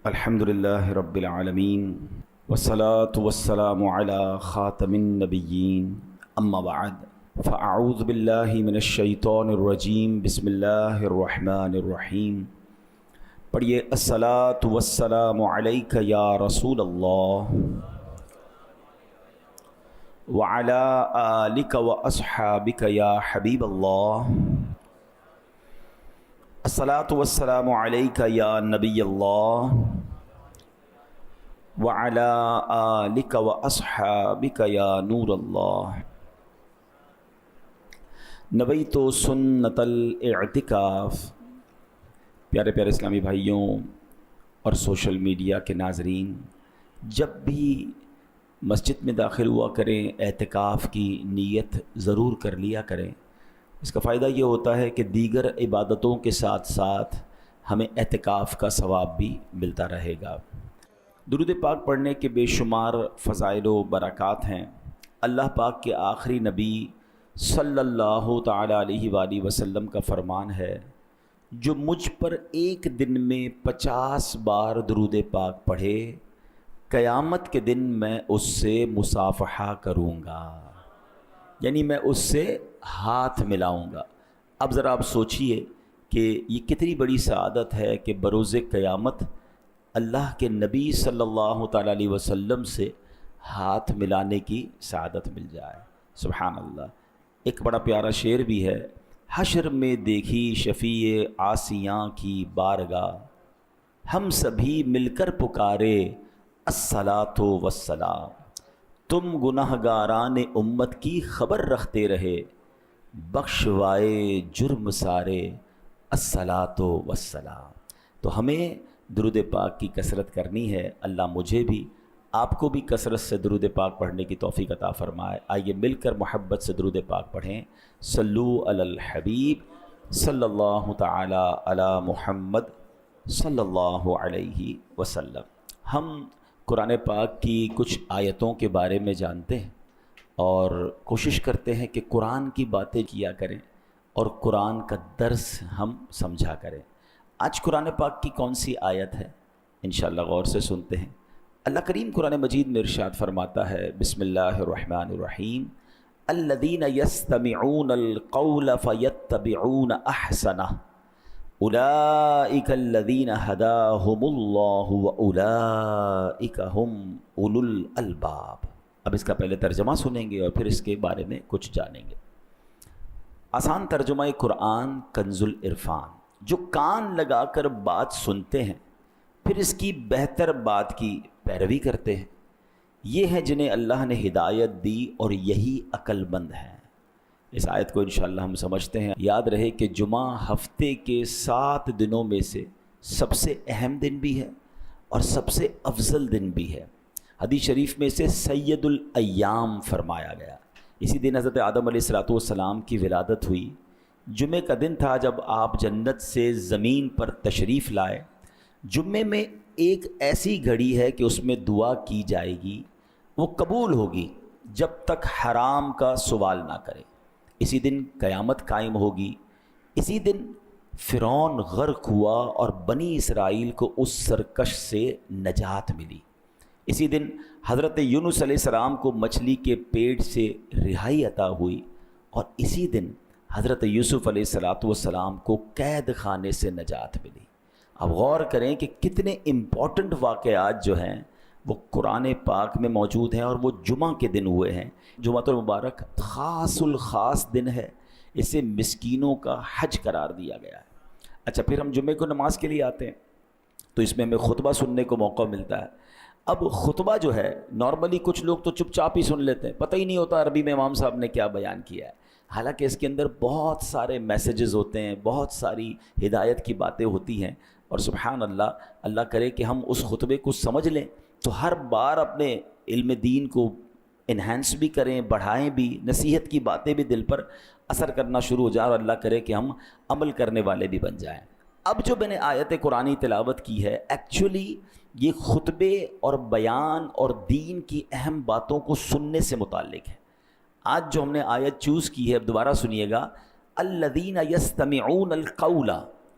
الحمدللہ رب العالمین والصلاة والسلام علی خاتم النبیین اما بعد فاعوذ باللہ من الشیطان الرجیم بسم اللہ الرحمن الرحیم. پڑھیے الصلاة والسلام علیک یا رسول اللہ وعلی آلک واصحابک یا حبیب اللہ. الصلاۃ والسلام علیک یا نبی اللہ وعلی آلک واصحابک یا نور اللہ. نویت سنت الاعتکاف. پیارے پیارے اسلامی بھائیوں اور سوشل میڈیا کے ناظرین، جب بھی مسجد میں داخل ہوا کریں اعتکاف کی نیت ضرور کر لیا کریں. اس کا فائدہ یہ ہوتا ہے کہ دیگر عبادتوں کے ساتھ ساتھ ہمیں اعتکاف کا ثواب بھی ملتا رہے گا. درود پاک پڑھنے کے بے شمار فضائل و برکات ہیں. اللہ پاک کے آخری نبی صلی اللہ تعالی علیہ وآلہ وسلم کا فرمان ہے، جو مجھ پر ایک دن میں 50 بار درود پاک پڑھے، قیامت کے دن میں اس سے مصافحہ کروں گا، یعنی میں اس سے ہاتھ ملاؤں گا. اب ذرا آپ سوچئے کہ یہ کتنی بڑی سعادت ہے کہ بروز قیامت اللہ کے نبی صلی اللہ تعالیٰ علیہ وسلم سے ہاتھ ملانے کی سعادت مل جائے. سبحان اللہ. ایک بڑا پیارا شعر بھی ہے، حشر میں دیکھی شفیع عاصیاں کی بارگاہ، ہم سبھی مل کر پکارے الصلاۃ والسلام. تم گناہگاران امت کی خبر رکھتے رہے، بخشوائے جرم سارے الصلاۃ والسلام. تو ہمیں درود پاک کی کثرت کرنی ہے. اللہ مجھے بھی آپ کو بھی کثرت سے درود پاک پڑھنے کی توفیق عطا فرمائے. آئیے مل کر محبت سے درود پاک پڑھیں. صلو علی الحبیب صلی اللہ تعالی علی محمد صلی اللہ علیہ وسلم. ہم قرآن پاک کی کچھ آیتوں کے بارے میں جانتے ہیں اور کوشش کرتے ہیں کہ قرآن کی باتیں کیا کریں اور قرآن کا درس ہم سمجھا کریں. آج قرآن پاک کی کون سی آیت ہے انشاءاللہ غور سے سنتے ہیں. اللہ کریم قرآن مجید میں ارشاد فرماتا ہے، بسم اللہ الرحمن الرحیم، الذین یستمعون القول فیتبعون احسنہ اولئک الذین ہداہم اللہ واولئک ہم اولو الالباب. اب اس کا پہلے ترجمہ سنیں گے اور پھر اس کے بارے میں کچھ جانیں گے. آسان ترجمہ قرآن کنز العرفان. جو کان لگا کر بات سنتے ہیں پھر اس کی بہتر بات کی پیروی کرتے ہیں، یہ ہیں جنہیں اللہ نے ہدایت دی اور یہی عقل مند ہیں. اس آیت کو انشاءاللہ ہم سمجھتے ہیں. یاد رہے کہ جمعہ ہفتے کے 7 دنوں میں سے سب سے اہم دن بھی ہے اور سب سے افضل دن بھی ہے. حدیث شریف میں اسے سید الایام فرمایا گیا. اسی دن حضرت آدم علیہ السلام کی ولادت ہوئی. جمعے کا دن تھا جب آپ جنت سے زمین پر تشریف لائے. جمعے میں ایک ایسی گھڑی ہے کہ اس میں دعا کی جائے گی، وہ قبول ہوگی جب تک حرام کا سوال نہ کرے. اسی دن قیامت قائم ہوگی. اسی دن فرعون غرق ہوا اور بنی اسرائیل کو اس سرکش سے نجات ملی. اسی دن حضرت یونس علیہ السلام کو مچھلی کے پیٹ سے رہائی عطا ہوئی اور اسی دن حضرت یوسف علیہ السلام کو قید خانے سے نجات ملی. اب غور کریں کہ کتنے امپورٹنٹ واقعات جو ہیں وہ قرآن پاک میں موجود ہیں اور وہ جمعہ کے دن ہوئے ہیں. جمعہ المبارک خاص الخاص دن ہے، اسے مسکینوں کا حج قرار دیا گیا ہے. اچھا، پھر ہم جمعے کو نماز کے لیے آتے ہیں تو اس میں ہمیں خطبہ سننے کو موقع ملتا ہے. اب خطبہ جو ہے نارملی کچھ لوگ تو چپ چاپ ہی سن لیتے ہیں، پتہ ہی نہیں ہوتا عربی میں امام صاحب نے کیا بیان کیا ہے. حالانکہ اس کے اندر بہت سارے میسیجز ہوتے ہیں، بہت ساری ہدایت کی باتیں ہوتی ہیں. اور سبحان اللہ، اللہ کرے کہ ہم اس خطبے کو سمجھ لیں تو ہر بار اپنے علم دین کو انہینس بھی کریں، بڑھائیں بھی، نصیحت کی باتیں بھی دل پر اثر کرنا شروع ہو جائے اور اللہ کرے کہ ہم عمل کرنے والے بھی بن جائیں. اب جو میں نے آیت قرآنی تلاوت کی ہے، ایکچولی یہ خطبے اور بیان اور دین کی اہم باتوں کو سننے سے متعلق ہے. آج جو ہم نے آیت چوز کی ہے، اب دوبارہ سنیے گا، الذین یستمعون القول،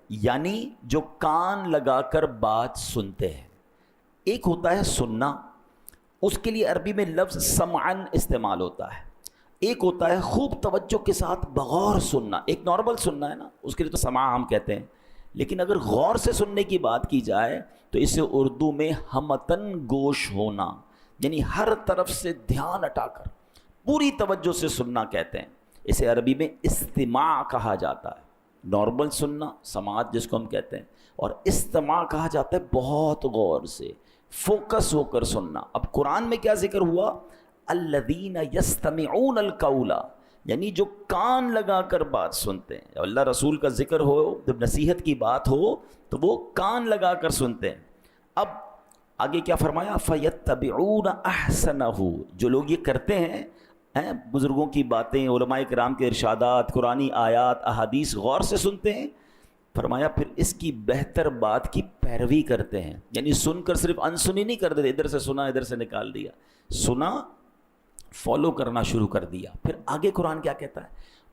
یعنی جو کان لگا کر بات سنتے ہیں. ایک ہوتا ہے سننا، اس کے لیے عربی میں لفظ سمعن استعمال ہوتا ہے. ایک ہوتا ہے خوب توجہ کے ساتھ بغور سننا. ایک نارمل سننا ہے نا، اس کے لیے تو سماع ہم کہتے ہیں، لیکن اگر غور سے سننے کی بات کی جائے تو اسے اردو میں ہمتن گوش ہونا، یعنی ہر طرف سے دھیان ہٹا کر پوری توجہ سے سننا کہتے ہیں. اسے عربی میں استماع کہا جاتا ہے. نارمل سننا سماعت جس کو ہم کہتے ہیں، اور استماع کہا جاتا ہے بہت غور سے فوکس ہو کر سننا. اب قرآن میں کیا ذکر ہوا؟ الذین یستمعون القول، یعنی جو کان لگا کر بات سنتے ہیں. اللہ رسول کا ذکر ہو، جب نصیحت کی بات ہو تو وہ کان لگا کر سنتے ہیں. اب آگے کیا فرمایا؟ فیتبعون احسنہ، جو لوگ یہ کرتے ہیں بزرگوں کی باتیں، علماء کرام کے ارشادات، قرآنی آیات، احادیث غور سے سنتے ہیں، فرمایا پھر اس کی بہتر بات کی پیروی کرتے ہیں. یعنی سن کر صرف انسنی نہیں کر دیتے، ادھر سے سنا ادھر سے نکال دیا، سنا فالو کرنا شروع کر دیا. پھر آگے قرآن کیا کہتا ہے؟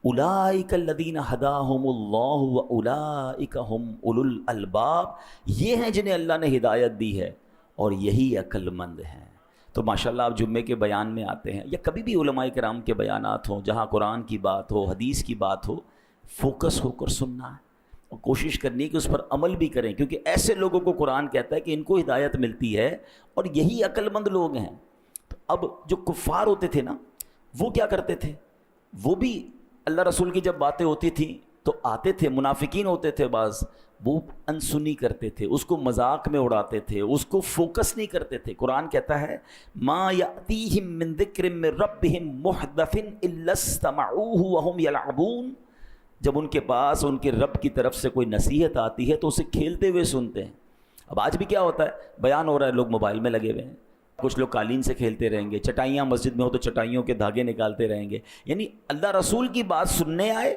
اولئک الذین ھداھم اللہ واولئک ھم اولو الالباب، یہ ہیں جنہیں اللہ نے ہدایت دی ہے اور یہی عقل مند ہیں. تو ماشاءاللہ آپ جمعے کے بیان میں آتے ہیں یا کبھی بھی علماء کرام کے بیانات ہوں، جہاں قرآن کی بات ہو، حدیث کی بات ہو، فوکس ہو کر سننا ہے اور کوشش کرنی ہے کہ اس پر عمل بھی کریں، کیونکہ ایسے لوگوں کو قرآن کہتا ہے کہ ان کو ہدایت ملتی ہے اور یہی عقل مند لوگ ہیں. تو اب جو کفار ہوتے تھے نا، وہ کیا کرتے تھے؟ وہ بھی اللہ رسول کی جب باتیں ہوتی تھیں تو آتے تھے، منافقین ہوتے تھے بعض، وہ انسنی کرتے تھے، اس کو مذاق میں اڑاتے تھے، اس کو فوکس نہیں کرتے تھے. قرآن کہتا ہے ما یأتیہم من ذکر من ربہم محدث الا استمعوہ وہم یلعبون، جب ان کے پاس ان کے رب کی طرف سے کوئی نصیحت آتی ہے تو اسے کھیلتے ہوئے سنتے ہیں. اب آج بھی کیا ہوتا ہے؟ بیان ہو رہا ہے، لوگ موبائل میں لگے ہوئے ہیں، کچھ لوگ قالین سے کھیلتے رہیں گے، چٹائیاں مسجد میں ہو تو چٹائیوں کے دھاگے نکالتے رہیں گے. یعنی اللہ رسول کی بات سننے آئے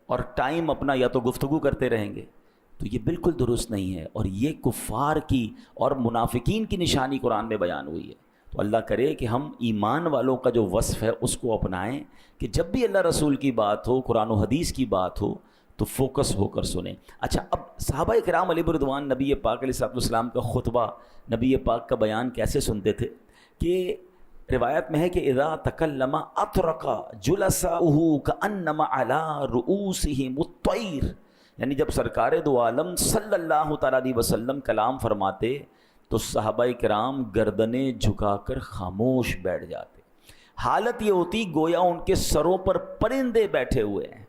اور ٹائم اپنا یا تو گفتگو کرتے رہیں گے. تو یہ بالکل درست نہیں ہے، اور یہ کفار کی اور منافقین کی نشانی قرآن میں بیان ہوئی ہے. تو اللہ کرے کہ ہم ایمان والوں کا جو وصف ہے اس کو اپنائیں کہ جب بھی اللہ رسول کی بات ہو، قرآن و حدیث کی بات ہو تو فوکس ہو کر سنیں. اچھا، اب صحابہ کرام علیہ رضوان نبی پاک علیہ السلام کا خطبہ، نبی پاک کا بیان کیسے سنتے تھے؟ کہ روایت میں ہے کہ اذا تکلم اطرق جلساؤہ کانما علی رؤوسہم الطیر، یعنی جب سرکار دو عالم صلی اللہ تعالیٰ علیہ وسلم کلام فرماتے تو صحابہ کرام گردنیں جھکا کر خاموش بیٹھ جاتے. حالت یہ ہوتی گویا ان کے سروں پر پرندے بیٹھے ہوئے ہیں.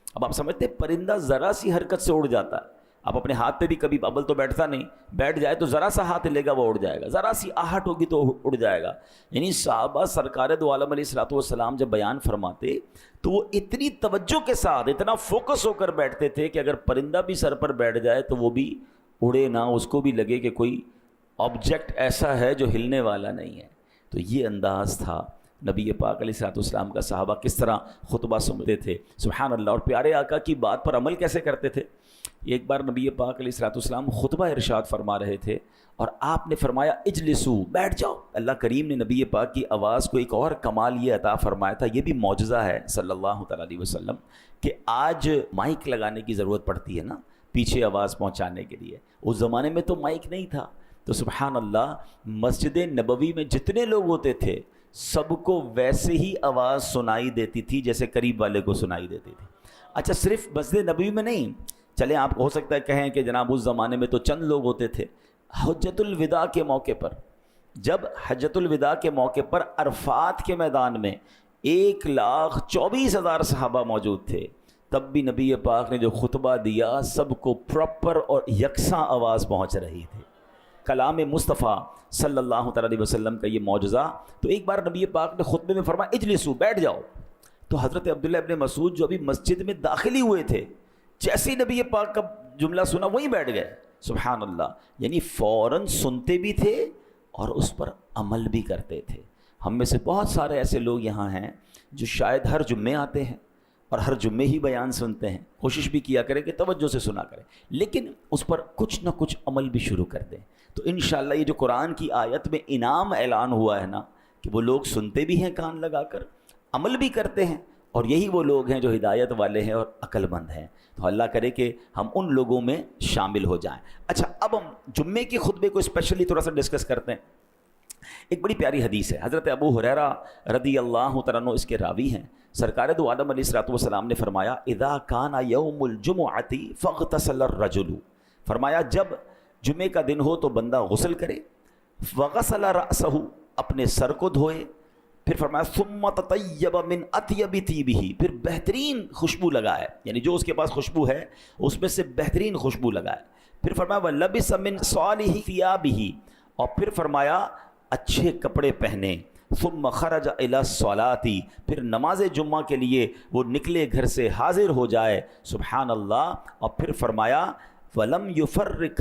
اب آپ سمجھتے پرندہ ذرا سی حرکت سے اڑ جاتا ہے. آپ اپنے ہاتھ پہ بھی کبھی ببل تو بیٹھتا نہیں، بیٹھ جائے تو ذرا سا ہاتھ لے گا وہ اڑ جائے گا، ذرا سی آہٹ ہوگی تو اڑ جائے گا. یعنی صحابہ سرکار دو عالم علیہ السلام جب بیان فرماتے تو وہ اتنی توجہ کے ساتھ اتنا فوکس ہو کر بیٹھتے تھے کہ اگر پرندہ بھی سر پر بیٹھ جائے تو وہ بھی اڑے نہ، اس کو بھی لگے کہ کوئی آبجیکٹ ایسا ہے جو ہلنے والا نہیں ہے. تو یہ انداز تھا نبی پاک علیہ السلام کا. صحابہ کس طرح خطبہ سنتے تھے، سبحان اللہ. اور پیارے آقا کی بات پر عمل کیسے کرتے تھے؟ ایک بار نبی پاک علیہ السلام خطبہ ارشاد فرما رہے تھے اور آپ نے فرمایا اجلسو، بیٹھ جاؤ. اللہ کریم نے نبی پاک کی آواز کو ایک اور کمال یہ عطا فرمایا تھا، یہ بھی معجزہ ہے صلی اللہ تعالیٰ علیہ وسلم، کہ آج مائک لگانے کی ضرورت پڑتی ہے نا پیچھے آواز پہنچانے کے لیے. اس زمانے میں تو مائک نہیں تھا. تو سبحان اللہ، مسجد نبوی میں جتنے لوگ ہوتے تھے سب کو ویسے ہی آواز سنائی دیتی تھی جیسے قریب والے کو سنائی دیتی تھی. اچھا، صرف مسجد نبوی میں نہیں، چلیں آپ ہو سکتا ہے کہیں کہ جناب اس زمانے میں تو چند لوگ ہوتے تھے. حجۃ الوداع کے موقع پر، جب حجۃ الوداع کے موقع پر عرفات کے میدان میں 1,24,000 صحابہ موجود تھے، تب بھی نبی پاک نے جو خطبہ دیا سب کو پراپر اور یکساں آواز پہنچ رہی تھی. کلام مصطفیٰ صلی اللہ تعالیٰ علیہ وسلم کا یہ معجزہ. تو ایک بار نبی پاک نے خطبے میں فرمایا اجلسو، بیٹھ جاؤ. تو حضرت عبداللہ ابن مسعود جو ابھی مسجد میں داخل ہی ہوئے تھے، جیسے ہی نبی پاک کا جملہ سنا وہیں بیٹھ گئے. سبحان اللہ، یعنی فوراً سنتے بھی تھے اور اس پر عمل بھی کرتے تھے. ہم میں سے بہت سارے ایسے لوگ یہاں ہیں جو شاید ہر جمعے آتے ہیں اور ہر جمعے ہی بیان سنتے ہیں. کوشش بھی کیا کریں کہ توجہ سے سنا کریں، لیکن اس پر کچھ نہ کچھ عمل بھی شروع کر دیں. تو انشاءاللہ یہ جو قرآن کی آیت میں انعام اعلان ہوا ہے نا، کہ وہ لوگ سنتے بھی ہیں کان لگا کر، عمل بھی کرتے ہیں اور یہی وہ لوگ ہیں جو ہدایت والے ہیں اور عقل مند ہیں. تو اللہ کرے کہ ہم ان لوگوں میں شامل ہو جائیں. اچھا، اب ہم جمعے کے خطبے کو اسپیشلی تھوڑا سا ڈسکس کرتے ہیں. ایک بڑی پیاری حدیث ہے، حضرت ابو ہریرہ رضی اللہ تعالیٰ عنہ اس کے راوی ہیں. سرکار دو عالم علیہ الصلوۃ والسلام نے فرمایا اذا کان یوم الجمعۃ فاغتسل الرجل، فرمایا جب جمعے کا دن ہو تو بندہ غسل کرے، وغسل رأسہ، اپنے سر کو دھوئے، پھر فرمایا ثم تطیب من اطیب طیبہ، پھر بہترین خوشبو لگائے، یعنی جو اس کے پاس خوشبو ہے اس میں سے بہترین خوشبو لگائے. پھر فرمایا ولبس من صالح ثیابہ، اور پھر فرمایا اچھے کپڑے پہنے. ثم خرج الی الصلاۃ، پھر نماز جمعہ کے لیے وہ نکلے گھر سے، حاضر ہو جائے. سبحان اللہ. اور پھر فرمایا ولم یفرق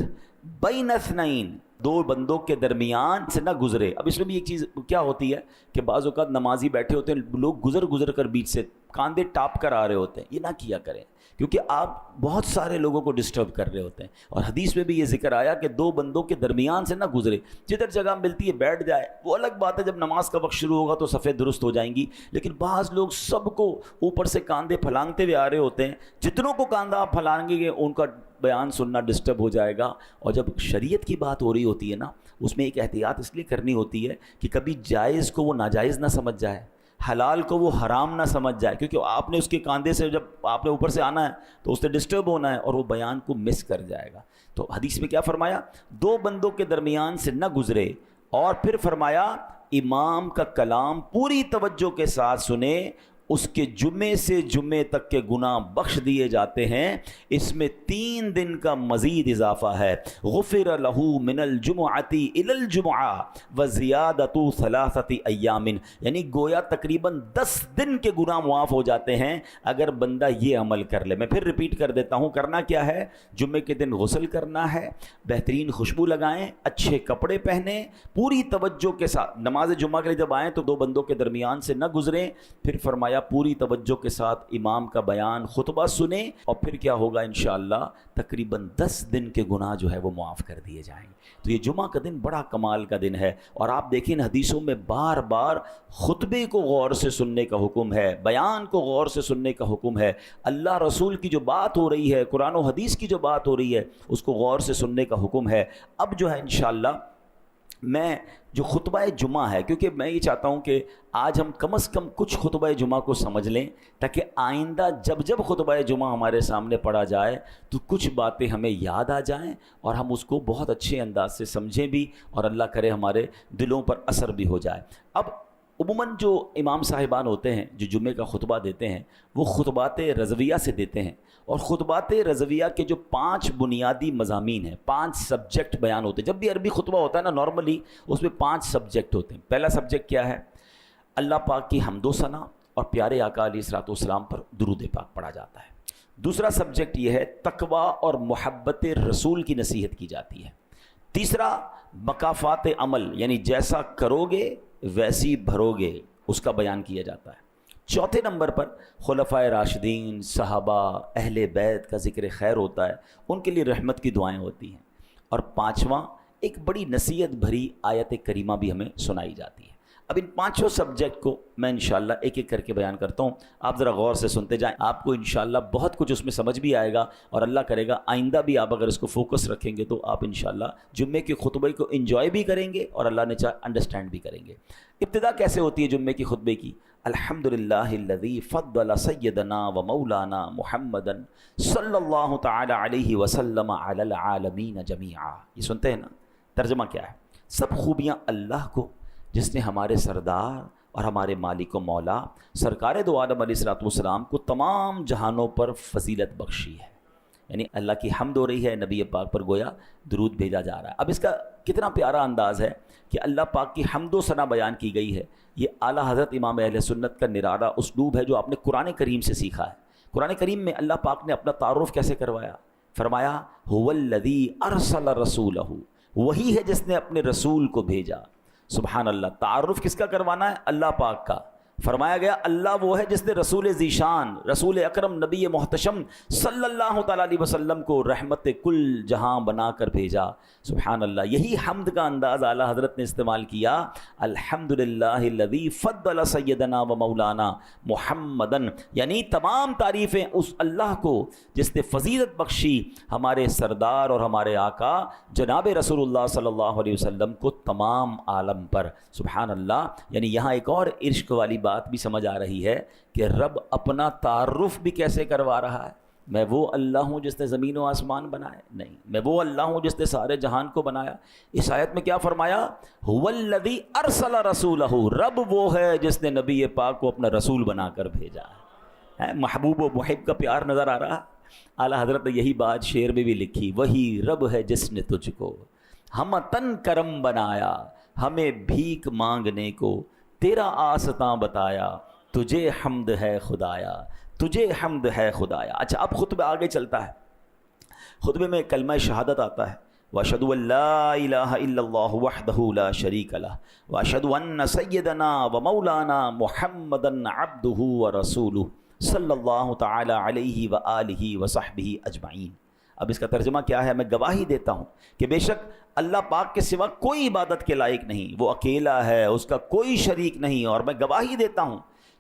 بین اثنین، دو بندوں کے درمیان سے نہ گزرے. اب اس میں بھی ایک چیز کیا ہوتی ہے کہ بعض اوقات نمازی بیٹھے ہوتے ہیں، لوگ گزر کر بیچ سے کاندھے ٹاپ کر آ رہے ہوتے ہیں. یہ نہ کیا کریں، کیونکہ آپ بہت سارے لوگوں کو ڈسٹرب کر رہے ہوتے ہیں. اور حدیث میں بھی یہ ذکر آیا کہ دو بندوں کے درمیان سے نہ گزرے. جدھر جگہ ملتی ہے بیٹھ جائے، وہ الگ بات ہے، جب نماز کا وقت شروع ہوگا تو صفیں درست ہو جائیں گی. لیکن بعض لوگ سب کو اوپر سے کاندھے پھلانگتے ہوئے آ رہے ہوتے ہیں. جتنوں کو کاندھا آپ پھلانگیں گے ان کا بیان سننا ڈسٹرب ہو جائے گا. اور جب شریعت کی بات ہو رہی ہوتی ہے نا، اس میں ایک احتیاط اس لیے کرنی ہوتی ہے کہ کبھی جائز کو وہ ناجائز نہ سمجھ جائے، حلال کو وہ حرام نہ سمجھ جائے، کیونکہ آپ نے اس کے کاندھے سے جب آپ نے اوپر سے آنا ہے تو اس سے ڈسٹرب ہونا ہے اور وہ بیان کو مس کر جائے گا. تو حدیث میں کیا فرمایا؟ دو بندوں کے درمیان سے نہ گزرے. اور پھر فرمایا امام کا کلام پوری توجہ کے ساتھ سنے، اس کے جمعے سے جمعے تک کے گناہ بخش دیے جاتے ہیں. اس میں 3 دن کا مزید اضافہ ہے. غفر لہ من الجمعۃ الی الجمعہ وزیادۃ 3 ایام، یعنی گویا تقریباً 10 دن کے گناہ معاف ہو جاتے ہیں اگر بندہ یہ عمل کر لے. میں پھر ریپیٹ کر دیتا ہوں، کرنا کیا ہے؟ جمعے کے دن غسل کرنا ہے، بہترین خوشبو لگائیں، اچھے کپڑے پہنیں، پوری توجہ کے ساتھ نماز جمعہ کے لیے جب آئیں تو دو بندوں کے درمیان سے نہ گزریں. پھر فرمایا پوری توجہ کے ساتھ امام کا بیان خطبہ سنیں، اور پھر کیا ہوگا انشاءاللہ تقریباً 10 دن کے گناہ جو ہے وہ معاف کر دیے جائیں گے. تو یہ جمعہ کا دن بڑا کمال کا دن ہے. اور آپ دیکھیں حدیثوں میں بار بار خطبے کو غور سے سننے کا حکم ہے، بیان کو غور سے سننے کا حکم ہے. اللہ رسول کی جو بات ہو رہی ہے، قرآن و حدیث کی جو بات ہو رہی ہے، اس کو غور سے سننے کا حکم ہے. اب جو ہے انشاءاللہ میں جو خطبہ جمعہ ہے، کیونکہ میں یہ چاہتا ہوں کہ آج ہم کم از کم کچھ خطبہ جمعہ کو سمجھ لیں، تاکہ آئندہ جب خطبہ جمعہ ہمارے سامنے پڑھا جائے تو کچھ باتیں ہمیں یاد آ جائیں اور ہم اس کو بہت اچھے انداز سے سمجھیں بھی، اور اللہ کرے ہمارے دلوں پر اثر بھی ہو جائے. اب عموماً جو امام صاحبان ہوتے ہیں جو جمعے کا خطبہ دیتے ہیں، وہ خطبات رضویہ سے دیتے ہیں. اور خطبات رضویہ کے جو 5 بنیادی مضامین ہیں، 5 سبجیکٹ بیان ہوتے ہیں. جب بھی عربی خطبہ ہوتا ہے نا، نارملی اس میں 5 سبجیکٹ ہوتے ہیں. پہلا سبجیکٹ کیا ہے؟ اللہ پاک کی حمد و ثنا اور پیارے آقا علیہ الصلوۃ والسلام پر درود پاک پڑھا جاتا ہے. دوسرا سبجیکٹ یہ ہے تقویٰ اور محبت رسول کی نصیحت کی جاتی ہے. تیسرا مکافات عمل، یعنی جیسا کرو گے ویسی بھرو گے، اس کا بیان کیا جاتا ہے. چوتھے نمبر پر خلفائے راشدین، صحابہ، اہل بیت کا ذکر خیر ہوتا ہے، ان کے لیے رحمت کی دعائیں ہوتی ہیں. اور 5واں ایک بڑی نصیحت بھری آیت کریمہ بھی ہمیں سنائی جاتی ہے. اب ان 5 سبجیکٹ کو میں انشاءاللہ ایک ایک کر کے بیان کرتا ہوں. آپ ذرا غور سے سنتے جائیں، آپ کو انشاءاللہ بہت کچھ اس میں سمجھ بھی آئے گا، اور اللہ کرے گا آئندہ بھی آپ اگر اس کو فوکس رکھیں گے تو آپ انشاءاللہ جمعے کے خطبے کو انجوائے بھی کریں گے اور اللہ نے چاہا انڈرسٹینڈ بھی کریں گے. ابتدا کیسے ہوتی ہے جمعے کی خطبے کی؟ الحمدللہ الذی فضل سیدنا و مولانا محمدا صلی اللہ تعالی علیہ وسلم علی العالمین جمیعا. یہ سنتے ہیں نا؟ ترجمہ کیا ہے؟ سب خوبیاں اللہ کو جس نے ہمارے سردار اور ہمارے مالک و مولا سرکار دو عالم علیہ الصلوۃ والسلام کو تمام جہانوں پر فضیلت بخشی ہے. یعنی اللہ کی حمد ہو رہی ہے، نبی پاک پر گویا درود بھیجا جا رہا ہے. اب اس کا کتنا پیارا انداز ہے کہ اللہ پاک کی حمد و ثنا بیان کی گئی ہے. یہ اعلیٰ حضرت امام اہل سنت کا نرالا اسلوب ہے جو آپ نے قرآن کریم سے سیکھا ہے. قرآن کریم میں اللہ پاک نے اپنا تعارف کیسے کروایا؟ فرمایا هو الذی ارسل رسولہ، وہی ہے جس نے اپنے رسول کو بھیجا. سبحان اللہ. تعارف کس کا کروانا ہے؟ اللہ پاک کا. فرمایا گیا اللہ وہ ہے جس نے رسول ذیشان رسول اکرم نبی محتشم صلی اللہ تعالیٰ علیہ وسلم کو رحمت کل جہاں بنا کر بھیجا. سبحان اللہ. یہی حمد کا انداز اعلیٰ حضرت نے استعمال کیا. الحمدللہ الذی فضل سیدنا و مولانا محمدن، یعنی تمام تعریفیں اس اللہ کو جس نے فضیلت بخشی ہمارے سردار اور ہمارے آقا جناب رسول اللہ صلی اللہ علیہ وسلم کو تمام عالم پر. سبحان اللہ. یعنی یہاں ایک اور عشق والی بات بھی سمجھ آ رہی ہے کہ رب اپنا تعارف بھی کیسے کروا رہا ہے. میں وہ اللہ ہوں جس نے زمین و آسمان بنائے؟ نہیں. میں وہ اللہ ہوں جس نے سارے جہان کو بنایا. اس آیت میں کیا فرمایا؟ هو الذی ارسل رسولہ، رب وہ ہے جس نے نبی پاک کو اپنا رسول بنا کر بھیجا ہے. محبوب و محب کا پیار نظر آ رہا. اعلیٰ حضرت نے یہی بات شعر میں بھی لکھی، وہی رب ہے جس نے تجھ کو ہم تن کرم بنایا، ہمیں بھیک مانگنے کو تیرا آستاں بتایا، تجھے حمد ہے خدایا، تجھے حمد ہے خدایا. اچھا اب خطبہ آگے چلتا ہے. خطبے میں کلمہ شہادت آتا ہے، واشهد ان لا الہ الا اللہ وحدہ لا شریک لہ واشهد ان سیدنا و مولانا محمدا عبدہ ورسولہ صلی اللہ تعالی علیہ وآلہ وصحبہ اجمعین. اب اس کا ترجمہ کیا ہے؟ میں گواہی دیتا ہوں کہ بے شک اللہ پاک کے سوا کوئی عبادت کے لائق نہیں، وہ اکیلا ہے، اس کا کوئی شریک نہیں. اور میں گواہی دیتا ہوں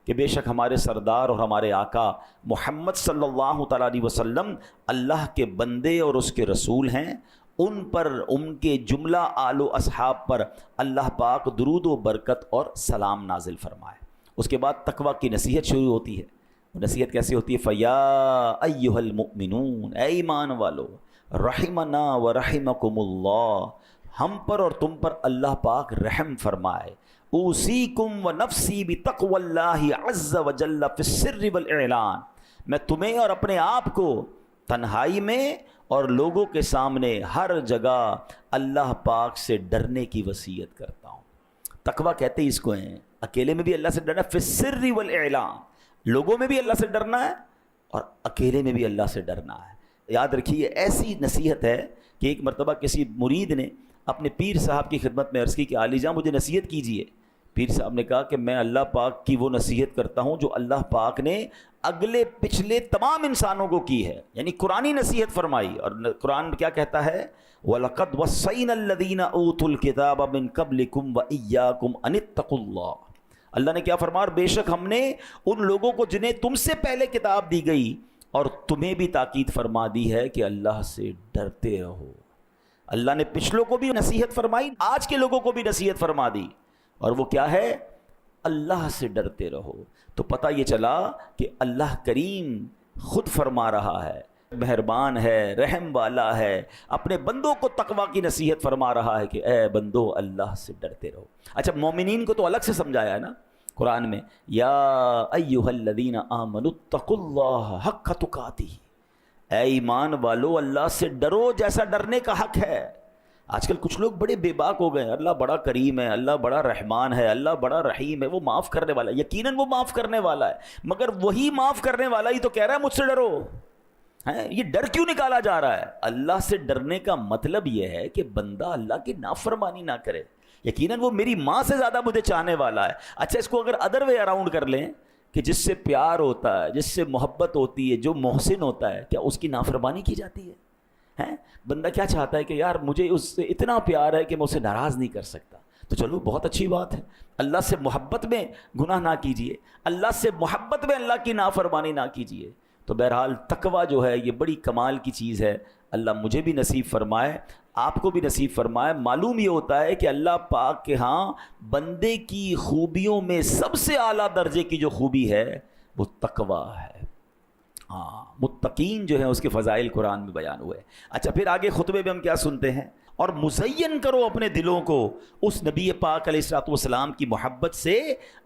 کہ بے شک ہمارے سردار اور ہمارے آقا محمد صلی اللہ تعالیٰ علیہ وسلم اللہ کے بندے اور اس کے رسول ہیں. ان پر، ان کے جملہ آل و اصحاب پر اللہ پاک درود و برکت اور سلام نازل فرمائے. اس کے بعد تقویٰ کی نصیحت شروع ہوتی ہے. نصیحت کیسی ہوتی ہے؟ فیا ایھا المؤمنون، اے ایمان والو، رحمنا و رحمکم اللہ، ہم پر اور تم پر اللہ پاک رحم فرمائے. اوصیکم و نفسی بتقوی اللہ عز و جل فی السر والاعلان، میں تمہیں اور اپنے آپ کو تنہائی میں اور لوگوں کے سامنے ہر جگہ اللہ پاک سے ڈرنے کی وصیت کرتا ہوں. تقویٰ کہتے ہیں اس کو ہیں، اکیلے میں بھی اللہ سے ڈرنا، فی السر والاعلان، لوگوں میں بھی اللہ سے ڈرنا ہے اور اکیلے میں بھی اللہ سے ڈرنا ہے. یاد رکھیے ایسی نصیحت ہے کہ ایک مرتبہ کسی مرید نے اپنے پیر صاحب کی خدمت میں عرض کی کہ عالی جان مجھے نصیحت کیجیے. پیر صاحب نے کہا کہ میں اللہ پاک کی وہ نصیحت کرتا ہوں جو اللہ پاک نے اگلے پچھلے تمام انسانوں کو کی ہے، یعنی قرآنی نصیحت فرمائی. اور قرآن کیا کہتا ہے؟ وَلَقَدْ وَصَّيْنَا الَّذِينَ أُوتُوا الْكِتَابَ مِن قَبْلِكُمْ وَإِيَّاكُمْ أَنِ اتَّقُوا اللَّهَ. اللہ نے کیا فرمایا؟ بے شک ہم نے ان لوگوں کو جنہیں تم سے پہلے کتاب دی گئی اور تمہیں بھی تاکید فرما دی ہے کہ اللہ سے ڈرتے رہو. اللہ نے پچھلوں کو بھی نصیحت فرمائی، آج کے لوگوں کو بھی نصیحت فرما دی، اور وہ کیا ہے؟ اللہ سے ڈرتے رہو. تو پتہ یہ چلا کہ اللہ کریم خود فرما رہا ہے، مہربان ہے، رحم والا ہے، اپنے بندوں کو تقویٰ کی نصیحت فرما رہا ہے کہ اے بندو اللہ سے ڈرتے رہو. اچھا مومنین کو تو الگ سے سمجھایا ہے نا قرآن میں، یا ایھا الذین آمنوا اتقوا اللہ حق تقاتہ، اے ایمان والو اللہ سے ڈرو جیسا ڈرنے کا حق ہے. آج کل کچھ لوگ بڑے بے باک ہو گئے ہیں، اللہ بڑا کریم ہے، اللہ بڑا رحمان ہے، اللہ بڑا رحیم ہے، وہ معاف کرنے والا ہے. یقیناً وہ معاف کرنے والا ہے، مگر وہی معاف کرنے والا ہی تو کہہ رہا ہے مجھ سے ڈرو. یہ ڈر کیوں نکالا جا رہا ہے؟ اللہ سے ڈرنے کا مطلب یہ ہے کہ بندہ اللہ کی نافرمانی نہ کرے. یقیناً وہ میری ماں سے زیادہ مجھے چاہنے والا ہے. اچھا اس کو اگر ادر وے اراؤنڈ کر لیں کہ جس سے پیار ہوتا ہے، جس سے محبت ہوتی ہے، جو محسن ہوتا ہے، کیا اس کی نافرمانی کی جاتی ہے؟ بندہ کیا چاہتا ہے کہ یار مجھے اس سے اتنا پیار ہے کہ میں اسے ناراض نہیں کر سکتا. تو چلو بہت اچھی بات ہے، اللہ سے محبت میں گناہ نہ کیجیے، اللہ سے محبت میں اللہ کی نافرمانی نہ کیجیے. تو بہرحال تقویٰ جو ہے یہ بڑی کمال کی چیز ہے. اللہ مجھے بھی نصیب فرمائے، آپ کو بھی نصیب فرمائے. معلوم یہ ہوتا ہے کہ اللہ پاک کے ہاں بندے کی خوبیوں میں سب سے اعلیٰ درجے کی جو خوبی ہے وہ تقویٰ ہے. متقین جو ہیں اس کے فضائل قرآن میں بیان ہوئے. اچھا پھر آگے خطبے میں ہم کیا سنتے ہیں؟ اور مزین کرو اپنے دلوں کو اس نبی پاک علیہ الصلوۃ والسلام کی محبت سے،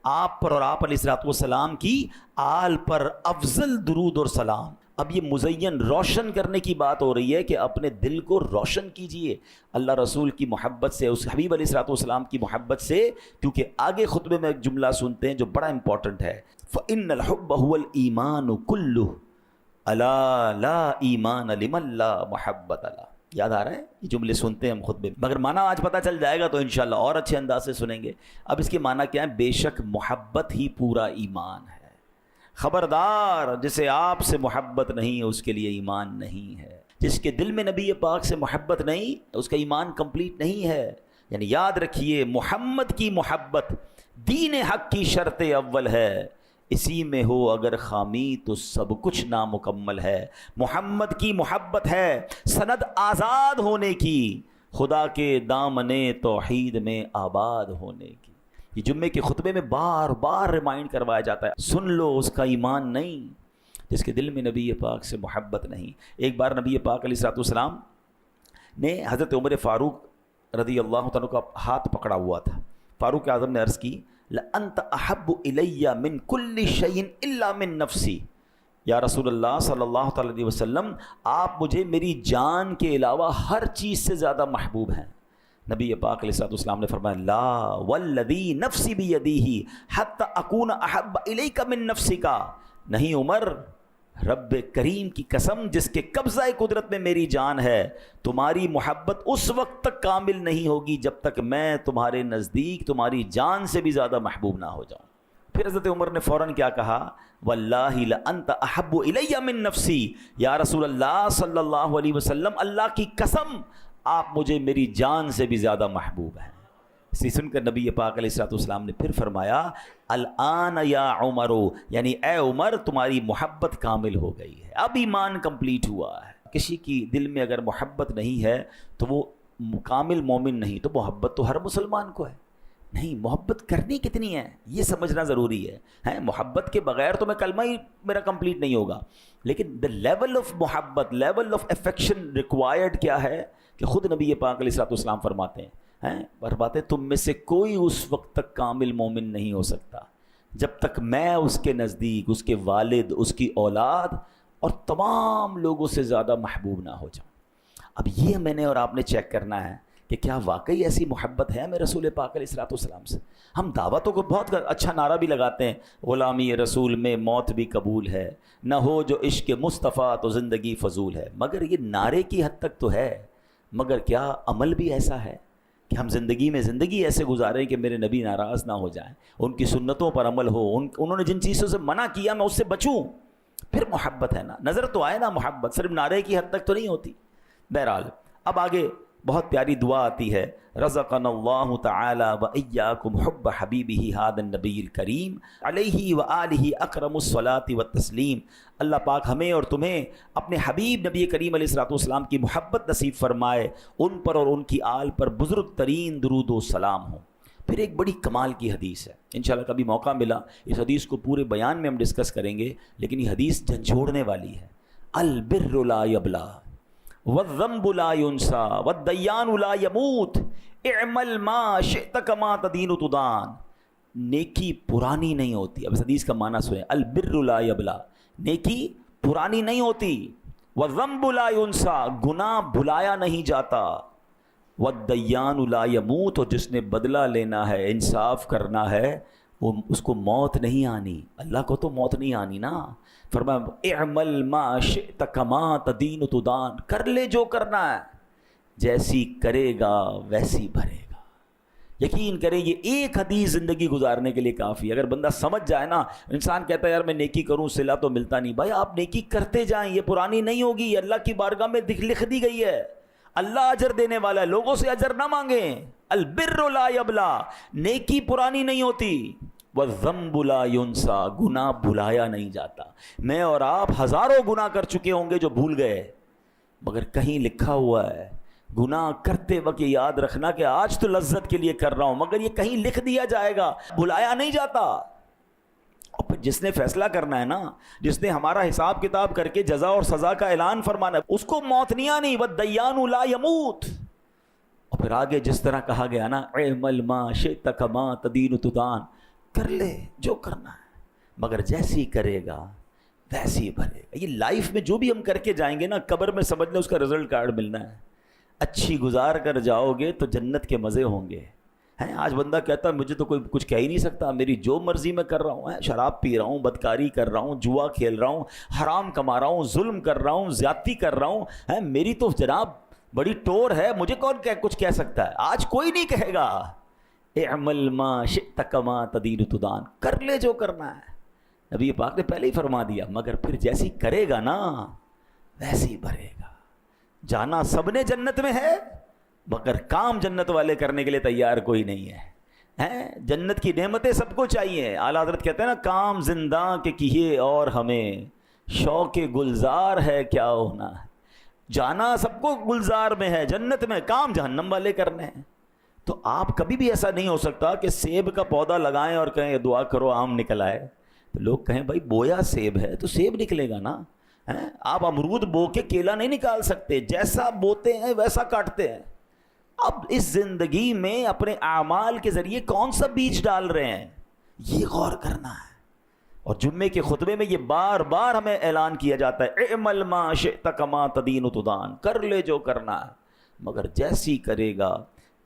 آپ پر اور آپ علیہ الصلوۃ والسلام کی آل پر افضل درود اور سلام. اب یہ مزین روشن کرنے کی بات ہو رہی ہے کہ اپنے دل کو روشن کیجئے اللہ رسول کی محبت سے، اس حبیب علیہ الصلوۃ والسلام کی محبت سے. کیونکہ آگے خطبے میں ایک جملہ سنتے ہیں جو بڑا امپورٹنٹ ہے، فَإِنَّ الْحُبَّ هُوَ الْإِيمَانُ كُلُّهُ أَلَا لَا إِيمَانَ لِمَن لَا مُحَبَّةَ لَهُ. یاد آ رہا ہے؟ یہ جملے سنتے ہیں ہم خطبے میں، مگر معنی آج پتہ چل جائے گا تو انشاءاللہ اور اچھے انداز سے سنیں گے۔ اب اس کے معنی کیا ہے؟ بے شک محبت ہی پورا ایمان ہے، خبردار جسے آپ سے محبت نہیں اس کے لیے ایمان نہیں ہے۔ جس کے دل میں نبی پاک سے محبت نہیں اس کا ایمان کمپلیٹ نہیں ہے۔ یعنی یاد رکھیے، محمد کی محبت دین حق کی شرط اول ہے، اسی میں ہو اگر خامی تو سب کچھ نامکمل ہے۔ محمد کی محبت ہے سند آزاد ہونے کی، خدا کے دامن توحید میں آباد ہونے کی۔ یہ جمعے کے خطبے میں بار بار ریمائنڈ کروایا جاتا ہے، سن لو اس کا ایمان نہیں جس کے دل میں نبی پاک سے محبت نہیں۔ ایک بار نبی پاک علیہ الصلوۃ والسلام نے حضرت عمر فاروق رضی اللہ تعالیٰ کا ہاتھ پکڑا ہوا تھا۔ فاروق اعظم نے عرض کی، لَأَنْتَ أَحَبُّ إِلَيَّ مِنْ كُلِّ شَيْءٍ إِلَّا مِنْ نَفْسِي۔ یا رسول اللہ صلی اللہ تعالیٰ علیہ وسلم، آپ مجھے میری جان کے علاوہ ہر چیز سے زیادہ محبوب ہیں۔ نبی پاک علیہ الصلوۃ والسلام نے فرمایا، لا والذی نفسی بیدیہ حتی اکون احب الیک من نفسک۔ نہیں عمر، رب کریم کی قسم جس کے قبضہ قدرت میں میری جان ہے، تمہاری محبت اس وقت تک کامل نہیں ہوگی جب تک میں تمہارے نزدیک تمہاری جان سے بھی زیادہ محبوب نہ ہو جاؤں۔ پھر حضرت عمر نے فوراً کیا کہا، واللہ لانت احب الی من نفسی۔ یا رسول اللہ صلی اللہ علیہ وسلم، اللہ کی قسم آپ مجھے میری جان سے بھی زیادہ محبوب ہیں۔ اسی سن کر نبی پاک علیہ الصلوۃ والسلام نے پھر فرمایا، الآن یا عمر، یعنی اے عمر تمہاری محبت کامل ہو گئی ہے، اب ایمان کمپلیٹ ہوا ہے۔ کسی کی دل میں اگر محبت نہیں ہے تو وہ کامل مومن نہیں۔ تو محبت تو ہر مسلمان کو ہے، نہیں محبت کرنی کتنی ہے یہ سمجھنا ضروری ہے۔ محبت کے بغیر تو میں کلمہ ہی میرا کمپلیٹ نہیں ہوگا، لیکن دا لیول آف محبت، لیول آف افیکشن ریکوائرڈ کیا ہے کہ خود نبی پاک علیہ الصلوۃ والسلام فرماتے ہیں، فرماتے تم میں سے کوئی اس وقت تک کامل مومن نہیں ہو سکتا جب تک میں اس کے نزدیک، اس کے والد، اس کی اولاد اور تمام لوگوں سے زیادہ محبوب نہ ہو جاؤں۔ اب یہ میں نے اور آپ نے چیک کرنا ہے کہ کیا واقعی ایسی محبت ہے ہمیں رسول پاک علیہ الصلوۃ والسلام سے۔ ہم دعوتوں کو بہت اچھا نعرہ بھی لگاتے ہیں، غلامی رسول میں موت بھی قبول ہے، نہ ہو جو عشق مصطفیٰ تو زندگی فضول ہے۔ مگر یہ نعرے کی حد تک تو ہے، مگر کیا عمل بھی ایسا ہے کہ ہم زندگی میں زندگی ایسے گزاریں کہ میرے نبی ناراض نہ ہو جائیں، ان کی سنتوں پر عمل ہو، انہوں نے جن چیزوں سے منع کیا میں اس سے بچوں۔ پھر محبت ہے نا، نظر تو آئے نا، محبت صرف نعرے کی حد تک تو نہیں ہوتی۔ بہرحال اب آگے بہت پیاری دعا آتی ہے، رزقنا اللہ تعالی و ایاکم حب حبیبہ ھذا النبی الکریم علیہ و آلہ اکرم الصلاۃ والتسلیم۔ اللہ پاک ہمیں اور تمہیں اپنے حبیب نبی کریم علیہ الصلوۃ والسلام کی محبت نصیب فرمائے، ان پر اور ان کی آل پر بزرگ ترین درود و سلام ہوں۔ پھر ایک بڑی کمال کی حدیث ہے، انشاءاللہ کبھی موقع ملا اس حدیث کو پورے بیان میں ہم ڈسکس کریں گے، لیکن یہ حدیث جھنجھوڑنے والی ہے۔ البر لا یبلا والذنب لا ينسى والدیان لا يموت اعمل ما شئت كما تدین تدان۔ نیکی پرانی نہیں ہوتی۔ اب اس حدیث کا معنی سنیں، البر لا یبلا، نیکی پرانی نہیں ہوتی، والذنب لا ينسى، گناہ بھلایا نہیں جاتا، والدیان لا يموت، اور جس نے بدلہ لینا ہے، انصاف کرنا ہے، وہ اس کو موت نہیں آنی۔ اللہ کو تو موت نہیں آنی نا۔ فرمایا اعمل ما شئت کما تدین تدان، کر لے جو کرنا ہے، جیسی کرے گا ویسی بھرے گا۔ یقین کریں یہ ایک حدیث زندگی گزارنے کے لیے کافی ہے۔ اگر بندہ سمجھ جائے نا، انسان کہتا ہے یار میں نیکی کروں صلہ تو ملتا نہیں، بھائی آپ نیکی کرتے جائیں، یہ پرانی نہیں ہوگی، یہ اللہ کی بارگاہ میں لکھ دی گئی ہے، اللہ اجر دینے والا ہے، لوگوں سے اجر نہ مانگیں۔ البر لا یبلا، نیکی پرانی نہیں ہوتی، والذنب لا ينسى، گناہ بھلایا نہیں جاتا۔ میں اور آپ ہزاروں گناہ کر چکے ہوں گے جو بھول گئے، مگر کہیں لکھا ہوا ہے گناہ کرتے وقت یہ یاد رکھنا کہ آج تو لذت کے لیے کر رہا ہوں، مگر یہ کہیں لکھ دیا جائے گا، بھلایا نہیں جاتا۔ اور پھر جس نے فیصلہ کرنا ہے نا، جس نے ہمارا حساب کتاب کر کے جزا اور سزا کا اعلان فرمانا ہے، اس کو موت نہیں آنی، والدیان لا يموت۔ اور پھر آگے جس طرح کہا گیا نا، اعمل ما شئت کما تدین تدان، کر لے جو کرنا ہے، مگر جیسی کرے گا ویسی بھرے گا۔ یہ لائف میں جو بھی ہم کر کے جائیں گے نا، قبر میں سمجھ لیں اس کا رزلٹ کارڈ ملنا ہے۔ اچھی گزار کر جاؤ گے تو جنت کے مزے ہوں گے۔ آج بندہ کہتا ہے مجھے تو کوئی کچھ کہہ ہی نہیں سکتا، میری جو مرضی میں کر رہا ہوں، شراب پی رہا ہوں، بدکاری کر رہا ہوں، جوا کھیل رہا ہوں، حرام کما رہا ہوں، ظلم کر رہا ہوں، زیادتی کر رہا ہوں، میری تو جناب بڑی ٹور ہے، مجھے کون کچھ کہہ سکتا ہے؟ آج کوئی نہیں کہے گا اعمل ما شئت کما تدین تدان، کر لے جو کرنا ہے۔ نبی پاک نے پہلے ہی فرما دیا، مگر پھر جیسی کرے گا نا ویسی بھرے گا۔ جانا سب نے جنت میں ہے، مگر کام جنت والے کرنے کے لیے تیار کوئی نہیں ہے۔ جنت کی نعمتیں سب کو چاہیے۔ اعلیٰ حضرت کہتے ہیں نا، کام زندہ کے کیے اور ہمیں شوق گلزار ہے کیا ہونا ہے۔ جانا سب کو گلزار میں ہے، جنت میں، کام جہنم والے کرنے ہیں۔ تو آپ کبھی بھی ایسا نہیں ہو سکتا کہ سیب کا پودا لگائیں اور کہیں دعا کرو آم نکل آئے۔ تو لوگ کہیں بھائی بویا سیب ہے تو سیب نکلے گا نا۔ آپ امرود بو کے کیلا نہیں نکال سکتے، جیسا بوتے ہیں ویسا کاٹتے ہیں۔ اب اس زندگی میں اپنے اعمال کے ذریعے کون سا بیج ڈال رہے ہیں، یہ غور کرنا ہے۔ اور جمعے کے خطبے میں یہ بار بار ہمیں اعلان کیا جاتا ہے، اعمل ما شئت کما تدین تدان، کر لے جو کرنا ہے، مگر جیسی کرے گا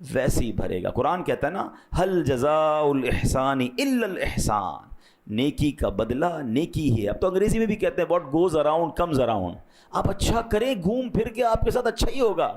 ویسی بھرے گا۔ قرآن کہتا ہے نا، هل جزاء الاحسان الا الاحسان، نیکی کا بدلہ نیکی ہے۔ اب تو انگریزی میں بھی کہتے ہیں what goes around comes around، آپ اچھا کریں گھوم پھر کے آپ کے ساتھ اچھا ہی ہوگا۔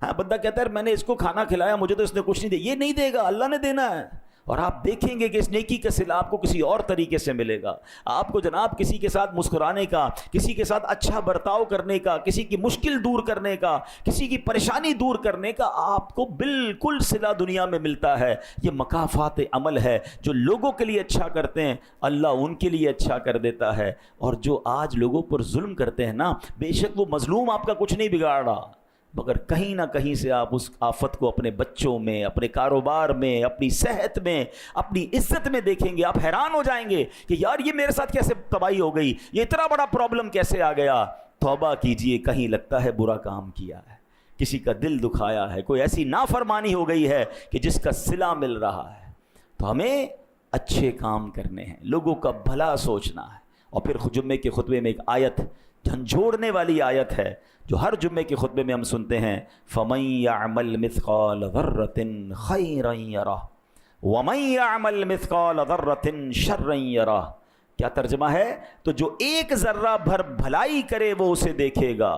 ہاں، بندہ کہتا ہے میں نے اس کو کھانا کھلایا مجھے تو اس نے کچھ نہیں دیا، یہ نہیں دے گا، اللہ نے دینا ہے۔ اور آپ دیکھیں گے کہ اس نیکی کا صلہ آپ کو کسی اور طریقے سے ملے گا۔ آپ کو جناب کسی کے ساتھ مسکرانے کا، کسی کے ساتھ اچھا برتاؤ کرنے کا، کسی کی مشکل دور کرنے کا، کسی کی پریشانی دور کرنے کا آپ کو بالکل صلہ دنیا میں ملتا ہے۔ یہ مکافات عمل ہے۔ جو لوگوں کے لیے اچھا کرتے ہیں اللہ ان کے لیے اچھا کر دیتا ہے، اور جو آج لوگوں پر ظلم کرتے ہیں نا، بے شک وہ مظلوم آپ کا کچھ نہیں بگاڑ رہا، مگر کہیں نہ کہیں سے آپ اس آفت کو اپنے بچوں میں، اپنے کاروبار میں، اپنی صحت میں، اپنی عزت میں دیکھیں گے۔ آپ حیران ہو جائیں گے کہ یار یہ میرے ساتھ کیسے تباہی ہو گئی، یہ اتنا بڑا پرابلم کیسے آ گیا۔ توبہ کیجئے، کہیں لگتا ہے برا کام کیا ہے، کسی کا دل دکھایا ہے، کوئی ایسی نافرمانی ہو گئی ہے کہ جس کا صلہ مل رہا ہے۔ تو ہمیں اچھے کام کرنے ہیں، لوگوں کا بھلا سوچنا ہے۔ اور پھر جمعے کے خطبے میں ایک آیت، جھنجھوڑنے والی آیت ہے، جو ہر جمعے کے خطبے میں ہم سنتے ہیں، فَمَن يَعْمَلْ مِثْقَالَ ذَرَّةٍ خَيْرًا يَرَهُ وَمَن يَعْمَلْ مِثْقَالَ ذَرَّةٍ شَرًّا يَرَهُ۔ کیا ترجمہ ہے؟ تو جو ایک ذرہ بھر بھلائی کرے وہ اسے دیکھے گا،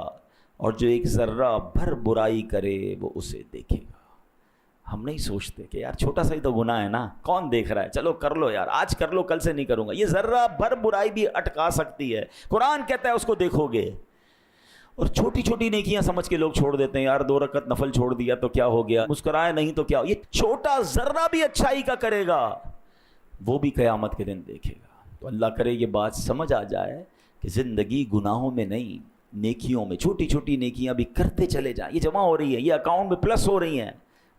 اور جو ایک ذرہ بھر برائی کرے وہ اسے دیکھے گا۔ ہم نہیں سوچتے کہ یار چھوٹا سا ہی تو گناہ ہے نا، کون دیکھ رہا ہے، چلو کر لو یار، آج کر لو کل سے نہیں کروں گا۔ یہ ذرہ بھر برائی بھی اٹکا سکتی ہے، قرآن کہتا ہے اس کو دیکھو گے۔ اور چھوٹی چھوٹی نیکیاں سمجھ کے لوگ چھوڑ دیتے ہیں، یار 2 رکعت نفل چھوڑ دیا تو کیا ہو گیا، مسکرائے نہیں تو کیا ہو۔ یہ چھوٹا ذرہ بھی اچھائی کا کرے گا وہ بھی قیامت کے دن دیکھے گا۔ تو اللہ کرے یہ بات سمجھ آ جائے کہ زندگی گناہوں میں نہیں، نیکیوں میں، چھوٹی چھوٹی نیکیاں بھی کرتے چلے جائیں، یہ جمع ہو رہی ہیں، یہ اکاؤنٹ میں پلس ہو رہی ہیں،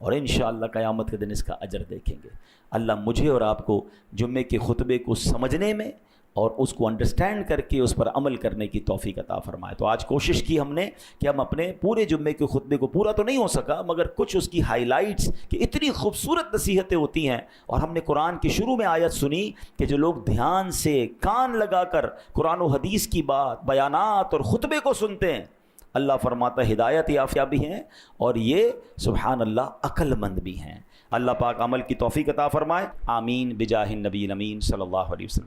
اور انشاءاللہ قیامت کے دن اس کا اجر دیکھیں گے۔ اللہ مجھے اور آپ کو جمعے کے خطبے کو سمجھنے میں اور اس کو انڈرسٹینڈ کر کے اس پر عمل کرنے کی توفیق عطا فرمائے۔ تو آج کوشش کی ہم نے کہ ہم اپنے پورے جمعے کے خطبے کو، پورا تو نہیں ہو سکا مگر کچھ اس کی ہائی لائٹس، کہ اتنی خوبصورت نصیحتیں ہوتی ہیں، اور ہم نے قرآن کی شروع میں آیت سنی کہ جو لوگ دھیان سے کان لگا کر قرآن و حدیث کی بات، بیانات اور خطبے کو سنتے ہیں، اللہ فرماتا ہے ہدایت یافتہ بھی ہیں، اور یہ سبحان اللہ عقل مند بھی ہیں۔ اللہ پاک عمل کی توفیق عطا فرمائے، آمین بجاہ النبی الامین صلی اللہ علیہ وسلم۔